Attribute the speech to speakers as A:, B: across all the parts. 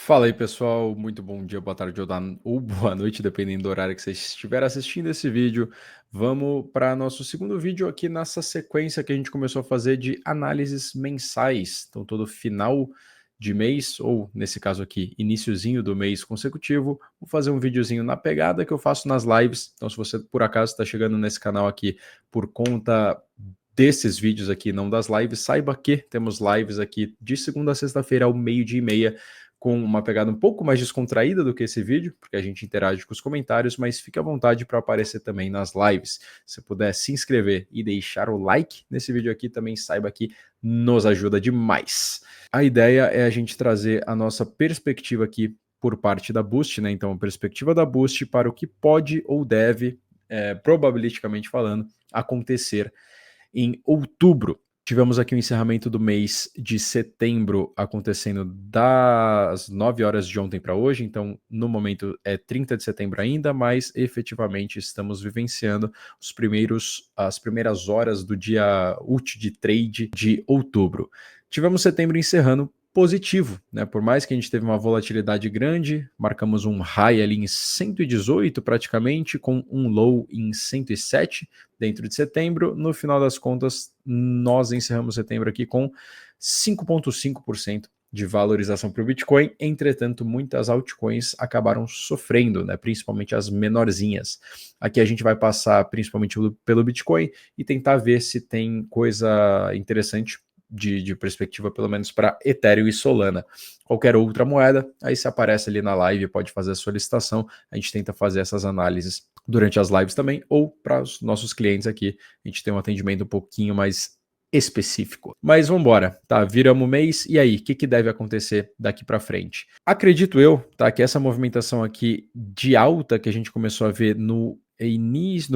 A: Fala aí, pessoal. Muito bom dia, boa tarde ou boa noite, dependendo do horário que você estiver assistindo esse vídeo. Vamos para nosso segundo vídeo aqui nessa sequência que a gente começou a fazer de análises mensais. Então, todo final de mês, ou nesse caso aqui, iniciozinho do mês consecutivo, vou fazer um videozinho na pegada que eu faço nas lives. Então, se você por acaso está chegando nesse canal aqui por conta desses vídeos aqui, não das lives, saiba que temos lives aqui de segunda a sexta-feira ao 12h30, com uma pegada um pouco mais descontraída do que esse vídeo, porque a gente interage com os comentários, mas fique à vontade para aparecer também nas lives. Se puder se inscrever e deixar o like nesse vídeo aqui, também saiba que nos ajuda demais. A ideia é a gente trazer a nossa perspectiva aqui por parte da Boost, né? Então, a perspectiva da Boost para o que pode ou deve, probabilisticamente falando, acontecer em outubro. Tivemos aqui o encerramento do mês de setembro acontecendo das 9 horas de ontem para hoje, então no momento é 30 de setembro ainda, mas efetivamente estamos vivenciando as primeiras horas do dia útil de trade de outubro. Tivemos setembro encerrando positivo, né? Por mais que a gente teve uma volatilidade grande, marcamos um high ali em 118 praticamente, com um low em 107 dentro de setembro. No final das contas, nós encerramos setembro aqui com 5,5% de valorização para o Bitcoin. Entretanto, muitas altcoins acabaram sofrendo, né? Principalmente as menorzinhas. Aqui a gente vai passar principalmente pelo Bitcoin e tentar ver se tem coisa interessante de perspectiva, pelo menos para Ethereum e Solana. Qualquer outra moeda, aí se aparece ali na live, pode fazer a solicitação, a gente tenta fazer essas análises durante as lives também, ou para os nossos clientes aqui, a gente tem um atendimento um pouquinho mais específico. Mas vamos embora, tá? Viramos o mês, e aí, o que deve acontecer daqui para frente? Acredito eu, tá, que essa movimentação aqui de alta que a gente começou a ver no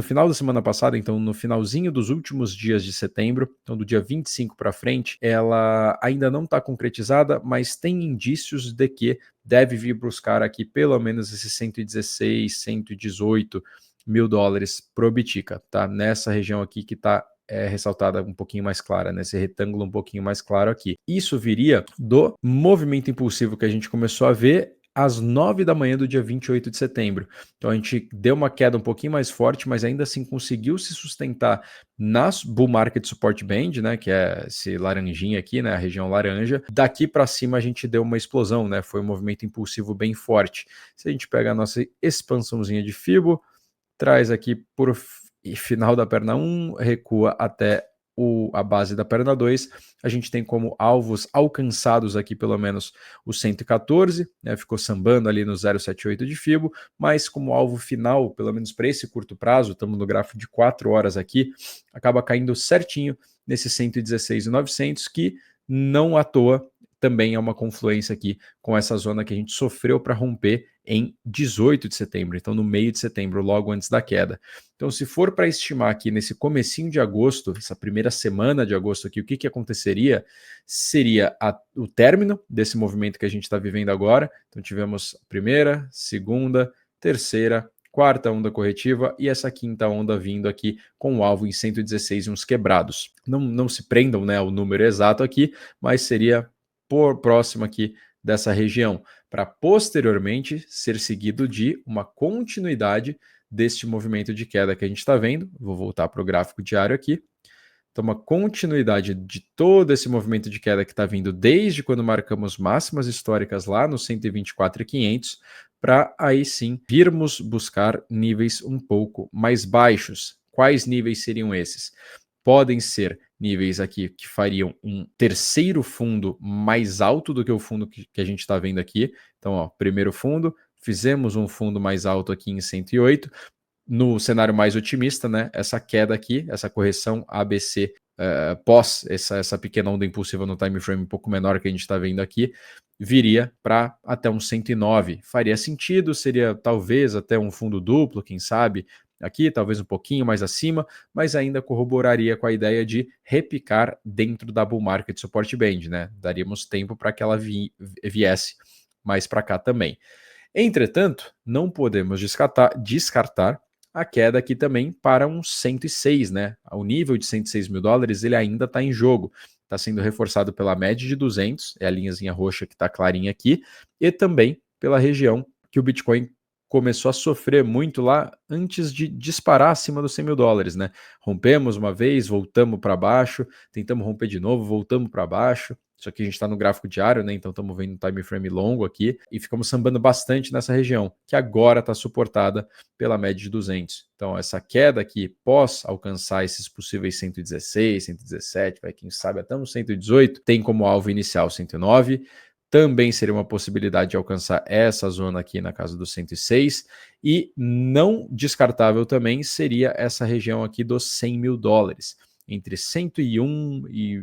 A: final da semana passada, então no finalzinho dos últimos dias de setembro, então do dia 25 para frente, ela ainda não está concretizada, mas tem indícios de que deve vir buscar aqui pelo menos esses 116, 118 mil dólares pro Bitica, tá? Nessa região aqui que está ressaltada um pouquinho mais clara, nesse retângulo um pouquinho mais claro aqui. Isso viria do movimento impulsivo que a gente começou a ver às 9 da manhã do dia 28 de setembro. Então a gente deu uma queda um pouquinho mais forte, mas ainda assim conseguiu se sustentar na Bull Market Support Band, né, que é esse laranjinha aqui, né, a região laranja. Daqui para cima a gente deu uma explosão, né, foi um movimento impulsivo bem forte. Se a gente pega a nossa expansãozinha de Fibo, traz aqui por final da perna 1, recua até a base da perna 2, a gente tem como alvos alcançados aqui pelo menos o 114, né, ficou sambando ali no 0,78 de Fibo, mas como alvo final, pelo menos para esse curto prazo, estamos no gráfico de 4 horas aqui, acaba caindo certinho nesse 116,900, que não à toa também é uma confluência aqui com essa zona que a gente sofreu para romper em 18 de setembro, então no meio de setembro, logo antes da queda. Então, se for para estimar aqui nesse comecinho de agosto, essa primeira semana de agosto aqui, o que aconteceria? Seria o término desse movimento que a gente está vivendo agora. Então, tivemos a primeira, segunda, terceira, quarta onda corretiva e essa quinta onda vindo aqui com o alvo em 116 e uns quebrados. Não se prendam, né, ao número exato aqui, mas seria por próximo aqui dessa região, para posteriormente ser seguido de uma continuidade deste movimento de queda que a gente está vendo. Vou voltar para o gráfico diário aqui. Então, uma continuidade de todo esse movimento de queda que está vindo desde quando marcamos máximas históricas lá no 124.500, para aí sim virmos buscar níveis um pouco mais baixos. Quais níveis seriam esses? Podem ser níveis aqui que fariam um terceiro fundo mais alto do que o fundo que a gente está vendo aqui. Então, ó, primeiro fundo, fizemos um fundo mais alto aqui em 108. No cenário mais otimista, né, essa queda aqui, essa correção ABC pós essa pequena onda impulsiva no time frame um pouco menor que a gente está vendo aqui, viria para até um 109. Faria sentido, seria talvez até um fundo duplo, quem sabe, aqui, talvez um pouquinho mais acima, mas ainda corroboraria com a ideia de repicar dentro da Bull Market Support Band, né? Daríamos tempo para que ela viesse mais para cá também. Entretanto, não podemos descartar a queda aqui também para um 106, né? O nível de 106 mil dólares ele ainda está em jogo. está sendo reforçado pela média de 200, é a linhazinha roxa que está clarinha aqui, e também pela região que o Bitcoin começou a sofrer muito lá antes de disparar acima dos 100 mil dólares, né? Rompemos uma vez, voltamos para baixo, tentamos romper de novo, voltamos para baixo. Isso aqui a gente está no gráfico diário, né? Então estamos vendo um time frame longo aqui e ficamos sambando bastante nessa região, que agora está suportada pela média de 200. Então essa queda aqui, pós alcançar esses possíveis 116, 117, vai quem sabe até uns 118, tem como alvo inicial 109. Também seria uma possibilidade de alcançar essa zona aqui na casa dos 106. E não descartável também seria essa região aqui dos 100 mil dólares, entre 101 e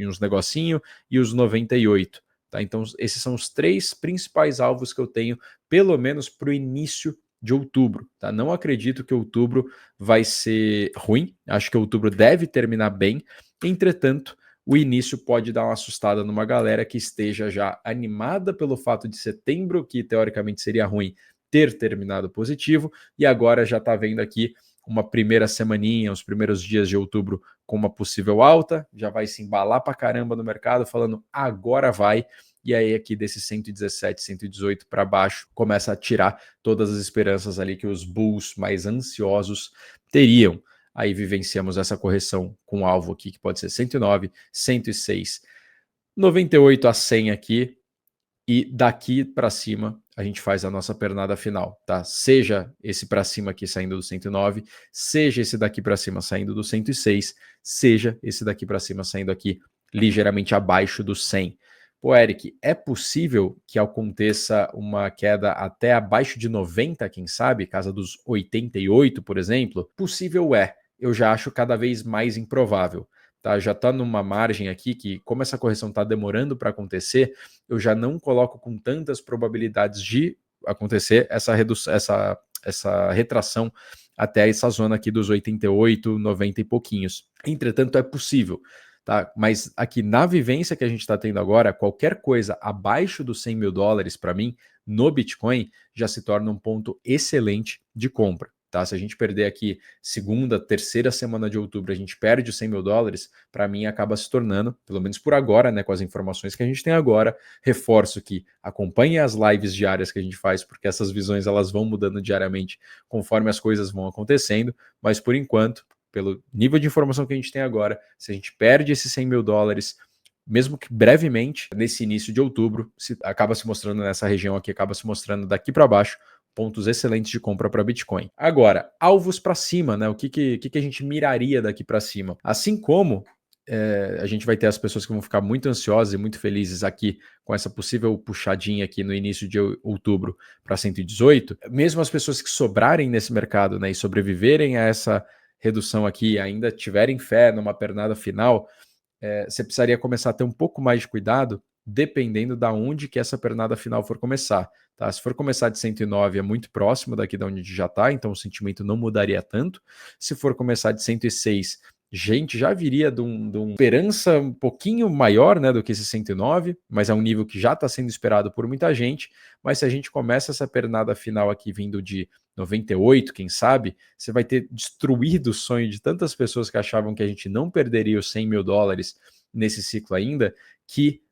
A: uns negocinho e os 98. Tá? Então esses são os 3 principais alvos que eu tenho, pelo menos para o início de outubro. Tá? Não acredito que outubro vai ser ruim, acho que outubro deve terminar bem, entretanto, o início pode dar uma assustada numa galera que esteja já animada pelo fato de setembro, que teoricamente seria ruim, ter terminado positivo, e agora já está vendo aqui uma primeira semaninha, os primeiros dias de outubro com uma possível alta, já vai se embalar para caramba no mercado, falando agora vai, e aí aqui desses 117, 118 para baixo, começa a tirar todas as esperanças ali que os bulls mais ansiosos teriam. Aí vivenciamos essa correção com um alvo aqui que pode ser 109, 106, 98 a 100 aqui, e daqui para cima a gente faz a nossa pernada final, tá? Seja esse para cima aqui saindo do 109, seja esse daqui para cima saindo do 106, seja esse daqui para cima saindo aqui ligeiramente abaixo do 100. Pô, Eric, é possível que aconteça uma queda até abaixo de 90, quem sabe, casa dos 88, por exemplo? Possível é, eu já acho cada vez mais improvável. Tá? Já está numa margem aqui que, como essa correção está demorando para acontecer, eu já não coloco com tantas probabilidades de acontecer essa redução, essa retração até essa zona aqui dos 88, 90 e pouquinhos. Entretanto, é possível. Tá? Mas aqui na vivência que a gente está tendo agora, qualquer coisa abaixo dos 100 mil dólares para mim, no Bitcoin, já se torna um ponto excelente de compra. Tá? Se a gente perder aqui segunda, terceira semana de outubro, a gente perde os 100 mil dólares, para mim acaba se tornando, pelo menos por agora, né, com as informações que a gente tem agora, reforço que acompanhe as lives diárias que a gente faz, porque essas visões elas vão mudando diariamente conforme as coisas vão acontecendo, mas por enquanto, pelo nível de informação que a gente tem agora, se a gente perde esses 100 mil dólares, mesmo que brevemente, nesse início de outubro, acaba se mostrando nessa região aqui, acaba se mostrando daqui para baixo, pontos excelentes de compra para Bitcoin. Agora, alvos para cima, né? O que a gente miraria daqui para cima? Assim como a gente vai ter as pessoas que vão ficar muito ansiosas e muito felizes aqui com essa possível puxadinha aqui no início de outubro para 118, mesmo as pessoas que sobrarem nesse mercado, né, e sobreviverem a essa redução aqui, ainda tiverem fé numa pernada final, você precisaria começar a ter um pouco mais de cuidado dependendo da onde que essa pernada final for começar. Tá? Se for começar de 109, é muito próximo daqui da onde a gente já está, então o sentimento não mudaria tanto. Se for começar de 106, gente já viria de uma esperança um pouquinho maior, né, do que esse 109, mas é um nível que já está sendo esperado por muita gente. Mas se a gente começa essa pernada final aqui vindo de 98, quem sabe, você vai ter destruído o sonho de tantas pessoas que achavam que a gente não perderia os 100 mil dólares nesse ciclo ainda, que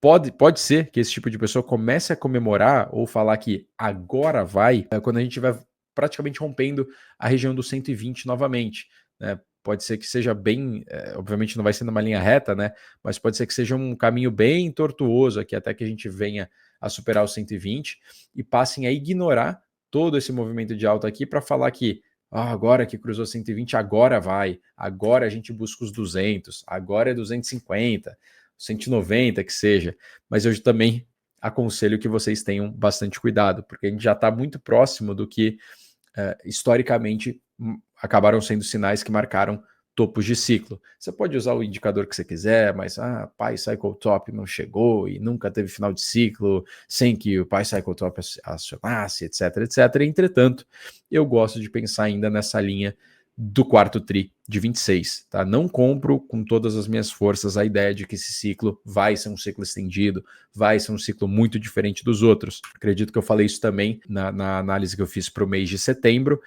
A: pode ser que esse tipo de pessoa comece a comemorar ou falar que agora vai, quando a gente vai praticamente rompendo a região do 120 novamente, né? Pode ser que seja bem, obviamente não vai ser numa linha reta, né? Mas pode ser que seja um caminho bem tortuoso aqui até que a gente venha a superar os 120 e passem a ignorar todo esse movimento de alta aqui para falar que agora que cruzou 120, agora vai, agora a gente busca os 200, agora é 250, 190 que seja, mas eu também aconselho que vocês tenham bastante cuidado, porque a gente já está muito próximo do que historicamente acabaram sendo sinais que marcaram topos de ciclo. Você pode usar o indicador que você quiser, mas Pi Cycle Top não chegou e nunca teve final de ciclo sem que o Pi Cycle Top acionasse, etc, etc. Entretanto, eu gosto de pensar ainda nessa linha do quarto tri de 26, tá? Não compro com todas as minhas forças a ideia de que esse ciclo vai ser um ciclo estendido, vai ser um ciclo muito diferente dos outros. Acredito que eu falei isso também na análise que eu fiz para o mês de setembro,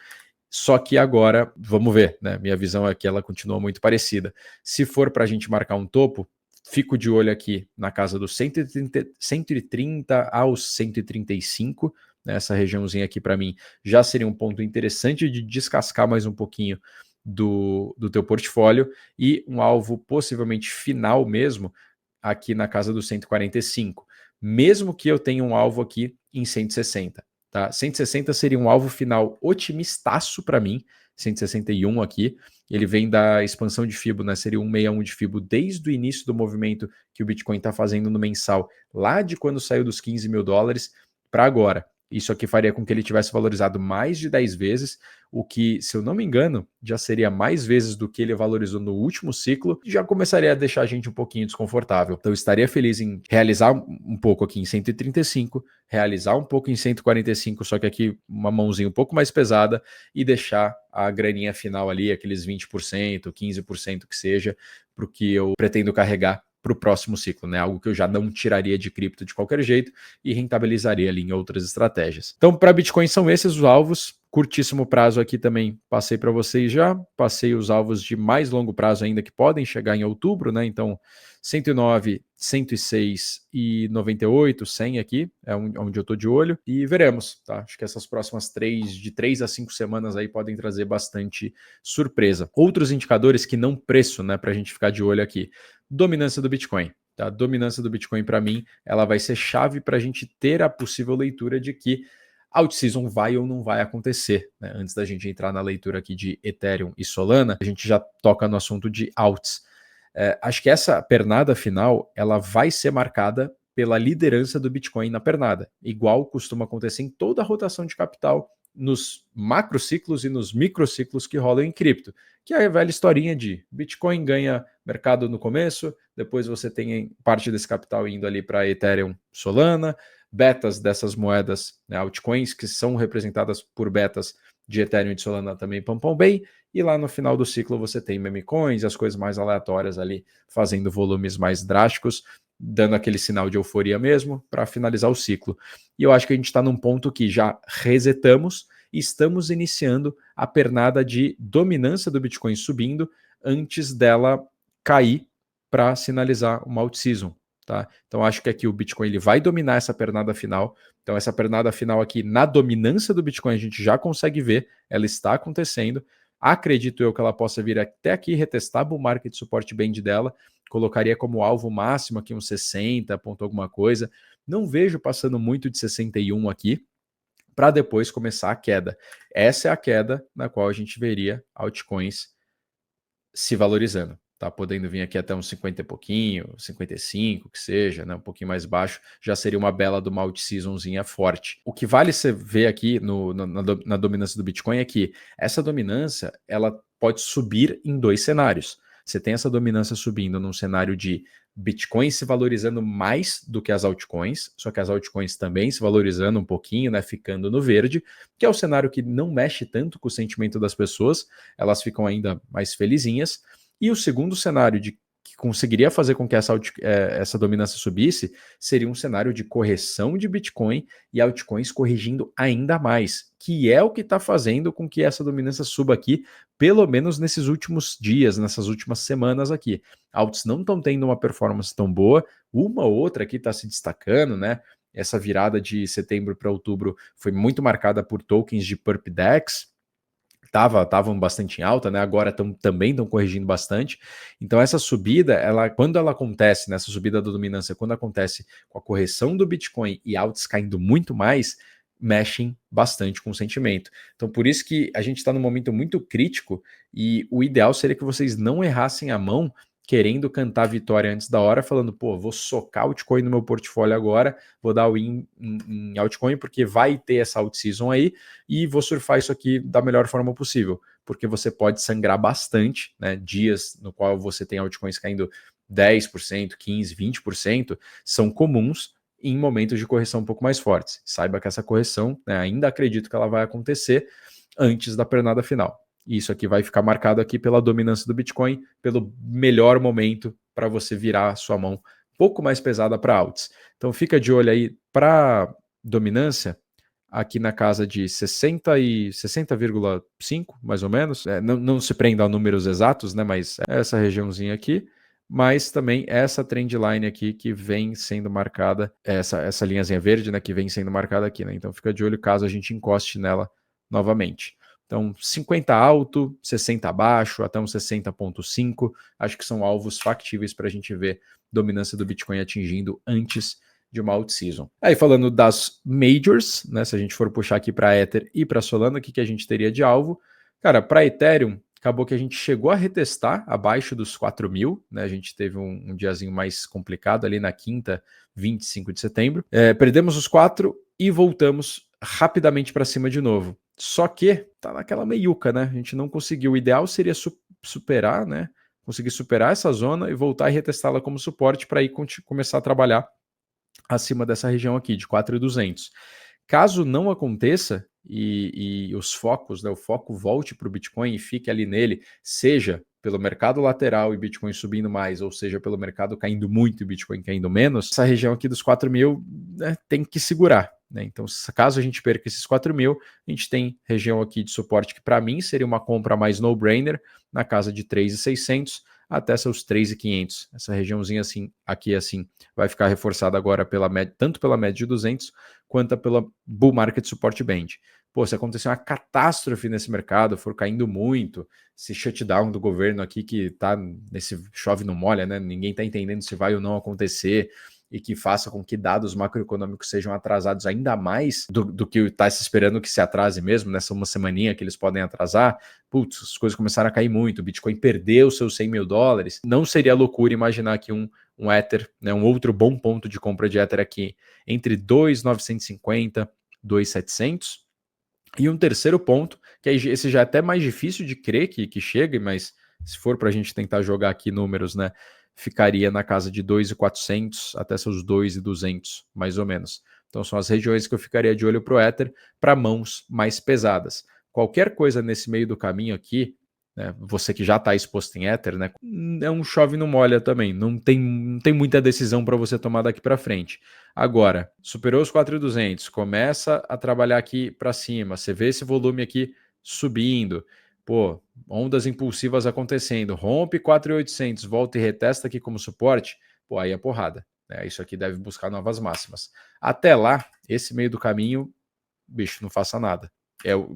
A: só que agora, vamos ver, né? Minha visão é que ela continua muito parecida. Se for para a gente marcar um topo, fico de olho aqui na casa dos 130 aos 135, né? Essa regiãozinha aqui para mim já seria um ponto interessante de descascar mais um pouquinho do teu portfólio, e um alvo possivelmente final mesmo aqui na casa dos 145, mesmo que eu tenha um alvo aqui em 160. Tá? 160 seria um alvo final otimistaço para mim, 161 aqui, ele vem da expansão de FIBO, né? Seria 161 de FIBO desde o início do movimento que o Bitcoin está fazendo no mensal, lá de quando saiu dos 15 mil dólares para agora. Isso aqui faria com que ele tivesse valorizado mais de 10 vezes, o que, se eu não me engano, já seria mais vezes do que ele valorizou no último ciclo, e já começaria a deixar a gente um pouquinho desconfortável. Então eu estaria feliz em realizar um pouco aqui em 135, realizar um pouco em 145, só que aqui uma mãozinha um pouco mais pesada, e deixar a graninha final ali, aqueles 20%, 15% que seja, para o que eu pretendo carregar para o próximo ciclo, né? Algo que eu já não tiraria de cripto de qualquer jeito e rentabilizaria ali em outras estratégias. Então, para Bitcoin são esses os alvos. Curtíssimo prazo aqui também passei para vocês já. Passei os alvos de mais longo prazo ainda que podem chegar em outubro, né? Então, 109, 106 e 98, 100 aqui é onde eu estou de olho, e veremos, tá? Acho que essas próximas de 3 a 5 semanas aí podem trazer bastante surpresa. Outros indicadores que não preço, né, para a gente ficar de olho aqui. Dominância do Bitcoin. Tá? A dominância do Bitcoin, para mim, ela vai ser chave para a gente ter a possível leitura de que out-season vai ou não vai acontecer. Né? Antes da gente entrar na leitura aqui de Ethereum e Solana, a gente já toca no assunto de alts. Acho que essa pernada final ela vai ser marcada pela liderança do Bitcoin na pernada, igual costuma acontecer em toda a rotação de capital, nos macrociclos e nos microciclos que rolam em cripto, que é a velha historinha de Bitcoin ganha mercado no começo, depois você tem parte desse capital indo ali para Ethereum, Solana, betas dessas moedas, né, altcoins que são representadas por betas de Ethereum e de Solana também pampam bem, e lá no final do ciclo você tem meme coins e as coisas mais aleatórias ali, fazendo volumes mais drásticos, dando aquele sinal de euforia mesmo, para finalizar o ciclo. E eu acho que a gente está num ponto que já resetamos e estamos iniciando a pernada de dominância do Bitcoin subindo antes dela cair para sinalizar uma out-season. Tá? Então acho que aqui o Bitcoin ele vai dominar essa pernada final. Então essa pernada final aqui na dominância do Bitcoin a gente já consegue ver, ela está acontecendo. Acredito eu que ela possa vir até aqui retestar o bull market support band dela. Colocaria como alvo máximo aqui uns 60, ponto alguma coisa. Não vejo passando muito de 61 aqui, para depois começar a queda. Essa é a queda na qual a gente veria altcoins se valorizando. Tá podendo vir aqui até uns 50 e pouquinho, 55, que seja, né, um pouquinho mais baixo, já seria uma bela do multi-seasonzinha forte. O que vale você ver aqui na dominância do Bitcoin é que essa dominância ela pode subir em dois cenários. Você tem essa dominância subindo num cenário de Bitcoin se valorizando mais do que as altcoins, só que as altcoins também se valorizando um pouquinho, né, ficando no verde, que é o cenário que não mexe tanto com o sentimento das pessoas, elas ficam ainda mais felizinhas. E o segundo cenário que conseguiria fazer com que essa dominância subisse seria um cenário de correção de Bitcoin e altcoins corrigindo ainda mais, que é o que está fazendo com que essa dominância suba aqui, pelo menos nesses últimos dias, nessas últimas semanas aqui. Alts não estão tendo uma performance tão boa, uma ou outra aqui está se destacando, né? Essa virada de setembro para outubro foi muito marcada por tokens de PurpDex, estavam bastante em alta, né? Agora também estão corrigindo bastante. Então essa subida, quando ela acontece, nessa subida da dominância, quando acontece com a correção do Bitcoin e altos caindo muito mais, mexem bastante com o sentimento. Então por isso que a gente está num momento muito crítico e o ideal seria que vocês não errassem a mão querendo cantar a vitória antes da hora, falando, pô, vou socar altcoin no meu portfólio agora, vou dar win em altcoin porque vai ter essa out-season aí, e vou surfar isso aqui da melhor forma possível, porque você pode sangrar bastante, né? Dias no qual você tem altcoins caindo 10%, 15%, 20%, são comuns em momentos de correção um pouco mais fortes. Saiba que essa correção, né, ainda acredito que ela vai acontecer antes da pernada final. Isso aqui vai ficar marcado aqui pela dominância do Bitcoin, pelo melhor momento para você virar a sua mão um pouco mais pesada para alts. Então fica de olho aí para dominância, aqui na casa de 60 e 60,5, mais ou menos. Não se prenda a números exatos, né? Mas é essa regiãozinha aqui. mas também essa trendline aqui que vem sendo marcada, essa linhazinha verde, né, que vem sendo marcada aqui, né? Então fica de olho caso a gente encoste nela novamente. Então 50 alto, 60 abaixo, até um 60,5, acho que são alvos factíveis para a gente ver dominância do Bitcoin atingindo antes de uma alt season. Aí falando das majors, né, se a gente for puxar aqui para Ether e para Solana, o que a gente teria de alvo? Cara, para Ethereum, acabou que a gente chegou a retestar abaixo dos 4.000, né? A gente teve um diazinho mais complicado ali na quinta, 25 de setembro. Perdemos os 4 e voltamos rapidamente para cima de novo. Só que tá naquela meiuca, né? A gente não conseguiu. O ideal seria superar, né? Conseguir superar essa zona e voltar e retestá-la como suporte para aí começar a trabalhar acima dessa região aqui, de 4.200. Caso não aconteça e os focos, né, o foco volte para o Bitcoin e fique ali nele, seja pelo mercado lateral e Bitcoin subindo mais, ou seja pelo mercado caindo muito e Bitcoin caindo menos, essa região aqui dos 4.000, né, tem que segurar. Né? Então, caso a gente perca esses 4.000, a gente tem região aqui de suporte que para mim seria uma compra mais no-brainer, na casa de 3.600 até seus 3.500. Essa regiãozinha assim, aqui assim, vai ficar reforçada agora tanto pela média de 200 quanto pela Bull Market Support Band. Pô, se acontecer uma catástrofe nesse mercado, for caindo muito, esse shutdown do governo aqui que tá nesse chove não molha, né? Ninguém tá entendendo se vai ou não acontecer e que faça com que dados macroeconômicos sejam atrasados ainda mais do que está se esperando que se atrase mesmo, nessa uma semaninha que eles podem atrasar, putz, as coisas começaram a cair muito, o Bitcoin perdeu seus $100.000, não seria loucura imaginar que um Ether, né, um outro bom ponto de compra de Ether aqui, entre 2.950, 2.700, e um terceiro ponto, que esse já é até mais difícil de crer que chegue, mas se for para a gente tentar jogar aqui números, né, ficaria na casa de 2.400 até seus 2.200, mais ou menos. Então são as regiões que eu ficaria de olho para o Ether, para mãos mais pesadas. Qualquer coisa nesse meio do caminho aqui, né, você que já está exposto em Ether, né, é um chove não molha também, não tem muita decisão para você tomar daqui para frente. Agora, superou os 4.200, começa a trabalhar aqui para cima, você vê esse volume aqui subindo, pô, ondas impulsivas acontecendo, rompe 4.800, volta e retesta aqui como suporte, pô, aí é porrada. Né? Isso aqui deve buscar novas máximas. Até lá, esse meio do caminho, bicho, não faça nada.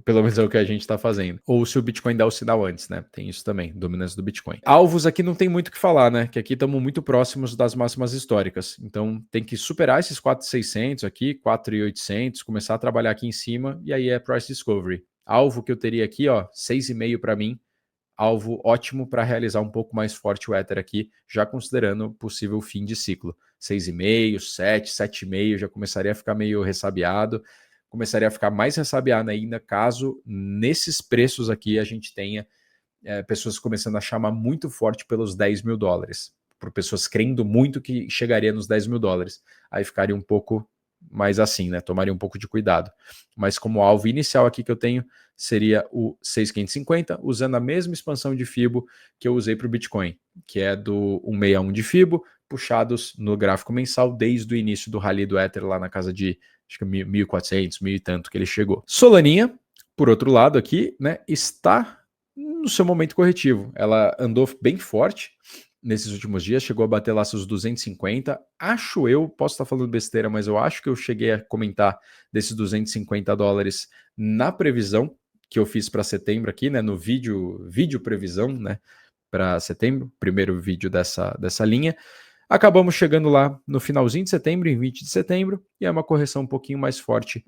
A: Pelo menos é o que a gente está fazendo. Ou se o Bitcoin dá o sinal antes, né? Tem isso também, dominância do Bitcoin. Alvos aqui não tem muito o que falar, né? Que aqui estamos muito próximos das máximas históricas. Então tem que superar esses 4.600 aqui, 4.800, começar a trabalhar aqui em cima e aí é price discovery. Alvo que eu teria aqui, ó, 6,5 para mim. Alvo ótimo para realizar um pouco mais forte o Ether aqui, já considerando possível fim de ciclo. 6,5, 7, 7,5, já começaria a ficar meio ressabiado, começaria a ficar mais ressabiado ainda caso nesses preços aqui a gente tenha pessoas começando a chamar muito forte pelos $10.000, por pessoas crendo muito que chegaria nos $10.000. Aí ficaria um pouco mais assim, né? Tomaria um pouco de cuidado. Mas como alvo inicial aqui que eu tenho seria o 6.550, usando a mesma expansão de Fibo que eu usei para o Bitcoin, que é do 161 de Fibo, puxados no gráfico mensal desde o início do rally do Ether lá na casa de acho que 1.400, 1.000 e tanto que ele chegou. Solaninha, por outro lado aqui, né, está no seu momento corretivo. Ela andou bem forte nesses últimos dias, chegou a bater lá seus 250. Acho eu, posso estar falando besteira, mas eu acho que eu cheguei a comentar desses $250 na previsão que eu fiz para setembro aqui, né, no vídeo previsão, né, para setembro, primeiro vídeo dessa linha. Acabamos chegando lá no finalzinho de setembro, em 20 de setembro, e é uma correção um pouquinho mais forte,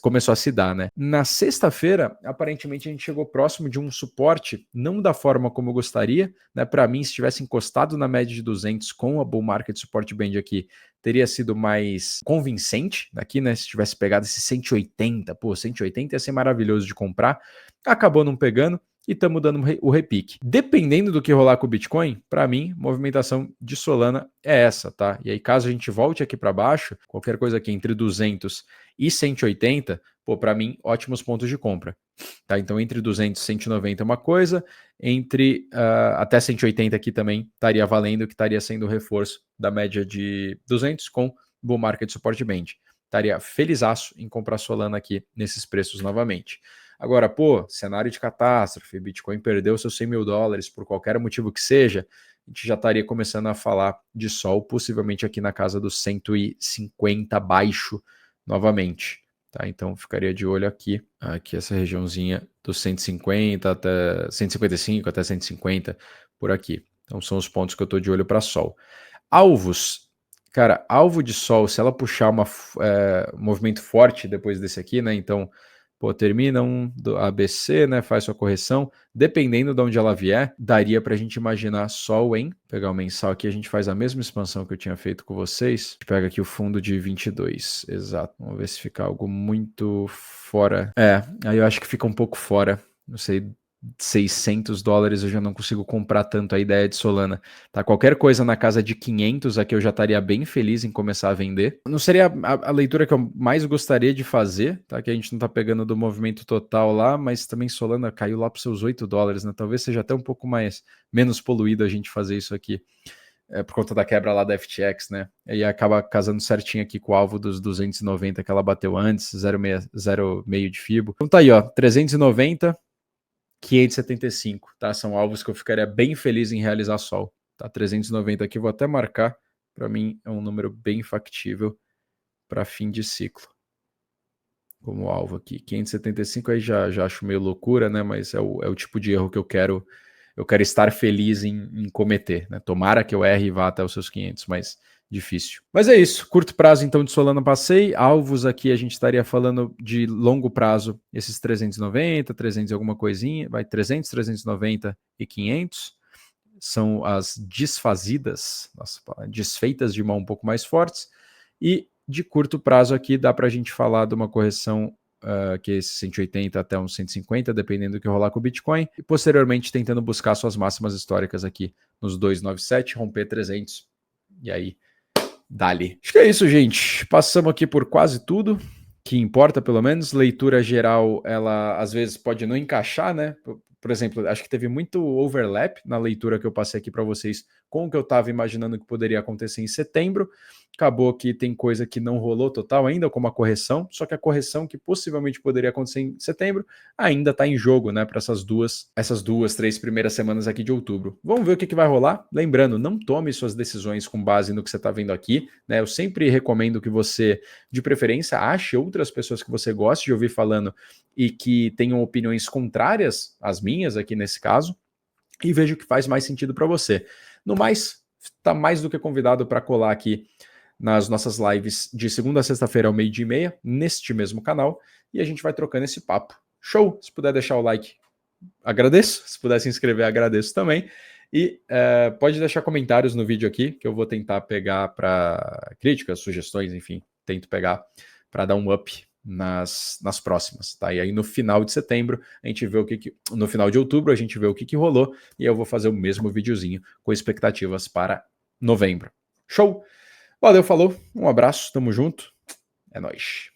A: começou a se dar, né? Na sexta-feira, aparentemente a gente chegou próximo de um suporte, não da forma como eu gostaria, né? Para mim, se tivesse encostado na média de 200 com a Bull Market Support Band aqui, teria sido mais convincente aqui, né? Se tivesse pegado esse 180, pô, 180 ia ser maravilhoso de comprar, acabou não pegando, e estamos dando o repique. Dependendo do que rolar com o Bitcoin, para mim, movimentação de Solana é essa, tá? E aí, caso a gente volte aqui para baixo, qualquer coisa aqui entre 200 e 180, pô, para mim, ótimos pontos de compra. Tá? Então, entre 200 e 190 é uma coisa, entre até 180 aqui também estaria valendo, que estaria sendo o reforço da média de 200 com Bull Market Support Band. Estaria felizaço em comprar Solana aqui nesses preços novamente. Agora, pô, cenário de catástrofe, Bitcoin perdeu seus $100.000 por qualquer motivo que seja, a gente já estaria começando a falar de sol, possivelmente aqui na casa dos 150 baixo novamente. Tá? Então ficaria de olho aqui essa regiãozinha dos 150 até 155 até 150 por aqui. Então são os pontos que eu estou de olho para sol. Alvos, cara, alvo de sol, se ela puxar um movimento forte depois desse aqui, né? Então, pô, termina do ABC, né? Faz sua correção. Dependendo de onde ela vier, daria para a gente imaginar sol em. Pegar o mensal aqui, a gente faz a mesma expansão que eu tinha feito com vocês. A gente pega aqui o fundo de 22, exato. Vamos ver se fica algo muito fora. Aí eu acho que fica um pouco fora. Não sei, $600 eu já não consigo comprar tanto a ideia de Solana. Tá, qualquer coisa na casa de 500 aqui eu já estaria bem feliz em começar a vender. Não seria a leitura que eu mais gostaria de fazer, tá? Que a gente não tá pegando do movimento total lá, mas também Solana caiu lá para seus $8, né? Talvez seja até um pouco menos poluído a gente fazer isso aqui. Por conta da quebra lá da FTX, né? E acaba casando certinho aqui com o alvo dos 290 que ela bateu antes, 0,5 de FIBO. Então tá aí, ó, 390, 575, tá? São alvos que eu ficaria bem feliz em realizar sol, tá? 390 aqui, vou até marcar, para mim é um número bem factível para fim de ciclo. Como alvo aqui, 575 aí já acho meio loucura, né? Mas é o tipo de erro que eu quero estar feliz em cometer, né? Tomara que eu erre e vá até os seus 500, mas difícil. Mas é isso, curto prazo então de Solana passei, alvos aqui a gente estaria falando de longo prazo, esses 390, 300 e alguma coisinha, vai 300, 390 e 500, são as desfazidas, desfeitas de mão um pouco mais fortes, e de curto prazo aqui dá para a gente falar de uma correção que é esse 180 até uns 150, dependendo do que rolar com o Bitcoin, e posteriormente tentando buscar suas máximas históricas aqui nos 297, romper 300, e aí dali. Acho que é isso, gente. Passamos aqui por quase tudo que importa, pelo menos. Leitura geral, ela às vezes pode não encaixar, né? Por exemplo, acho que teve muito overlap na leitura que eu passei aqui para vocês com o que eu estava imaginando que poderia acontecer em setembro. Acabou que tem coisa que não rolou total ainda, como a correção, só que a correção que possivelmente poderia acontecer em setembro ainda está em jogo, né, para essas duas, 3 primeiras semanas aqui de outubro. Vamos ver o que vai rolar. Lembrando, não tome suas decisões com base no que você está vendo aqui, né? Eu sempre recomendo que você, de preferência, ache outras pessoas que você goste de ouvir falando e que tenham opiniões contrárias às minhas aqui nesse caso, e veja o que faz mais sentido para você. No mais, está mais do que convidado para colar aqui nas nossas lives de segunda a sexta-feira ao 12h30, neste mesmo canal, e a gente vai trocando esse papo. Show? Se puder deixar o like, agradeço. Se puder se inscrever, agradeço também. E pode deixar comentários no vídeo aqui, que eu vou tentar pegar para críticas, sugestões, enfim, tento pegar para dar um up nas próximas, tá? E aí no final de setembro, a gente vê no final de outubro, a gente vê o que rolou, e eu vou fazer o mesmo videozinho com expectativas para novembro. Show? Valeu, falou, um abraço, tamo junto, é nóis.